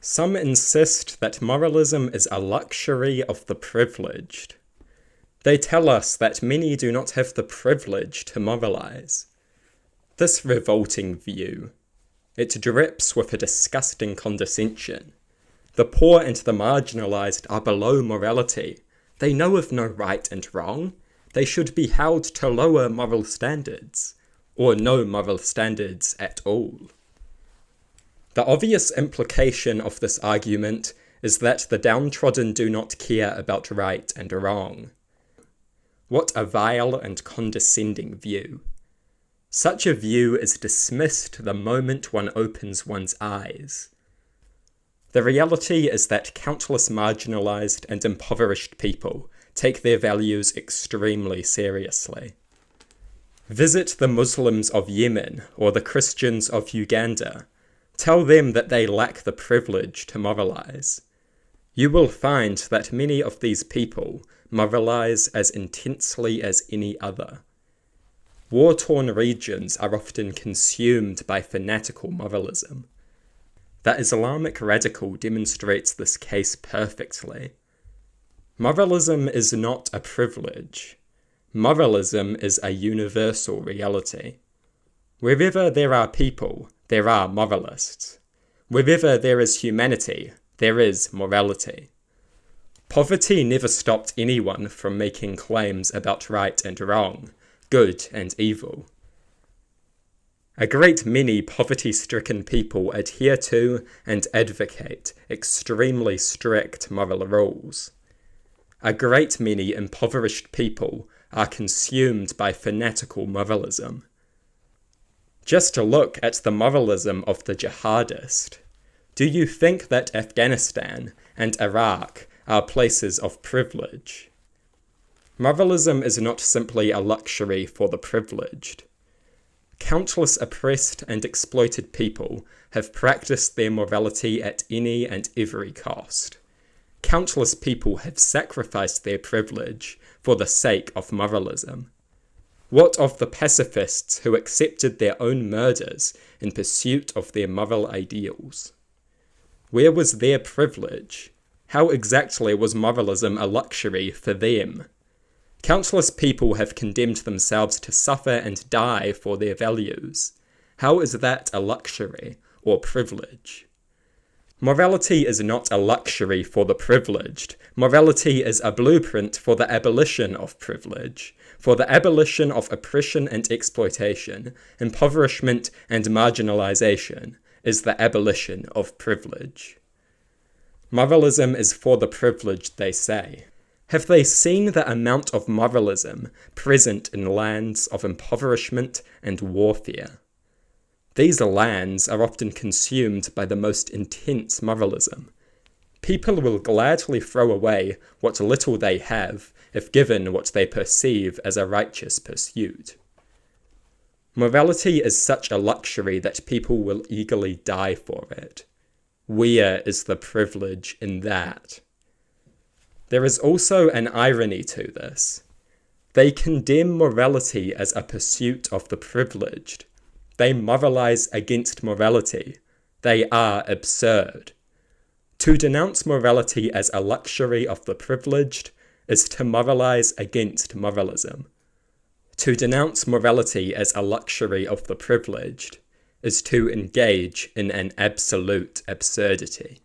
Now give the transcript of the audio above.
Some insist that moralism is a luxury of the privileged. They tell us that many do not have the privilege to moralize. This revolting view, it drips with a disgusting condescension. The poor and the marginalized are below morality. They know of no right and wrong. They should be held to lower moral standards, or no moral standards at all. The obvious implication of this argument is that the downtrodden do not care about right and wrong. What a vile and condescending view. Such a view is dismissed the moment one opens one's eyes. The reality is that countless marginalized and impoverished people take their values extremely seriously. Visit the Muslims of Yemen or the Christians of Uganda. Tell them that they lack the privilege to moralize. You will find that many of these people moralize as intensely as any other. War-torn regions are often consumed by fanatical moralism. The Islamic radical demonstrates this case perfectly. Moralism is not a privilege. Moralism is a universal reality. Wherever there are people, there are moralists. Wherever there is humanity, there is morality. Poverty never stopped anyone from making claims about right and wrong, good and evil. A great many poverty-stricken people adhere to and advocate extremely strict moral rules. A great many impoverished people are consumed by fanatical moralism. Just to look at the moralism of the jihadist. Do you think that Afghanistan and Iraq are places of privilege? Moralism is not simply a luxury for the privileged. Countless oppressed and exploited people have practiced their morality at any and every cost. Countless people have sacrificed their privilege for the sake of moralism. What of the pacifists who accepted their own murders in pursuit of their moral ideals? Where was their privilege? How exactly was moralism a luxury for them? Countless people have condemned themselves to suffer and die for their values. How is that a luxury or privilege? Morality is not a luxury for the privileged. Morality is a blueprint for the abolition of privilege, for the abolition of oppression and exploitation, impoverishment and marginalization is the abolition of privilege. Moralism is for the privileged, they say. Have they seen the amount of moralism present in lands of impoverishment and warfare? These lands are often consumed by the most intense moralism. People will gladly throw away what little they have if given what they perceive as a righteous pursuit. Morality is such a luxury that people will eagerly die for it. Where is the privilege in that? There is also an irony to this. They condemn morality as a pursuit of the privileged. They moralize against morality. They are absurd. To denounce morality as a luxury of the privileged is to moralize against moralism. To denounce morality as a luxury of the privileged is to engage in an absolute absurdity.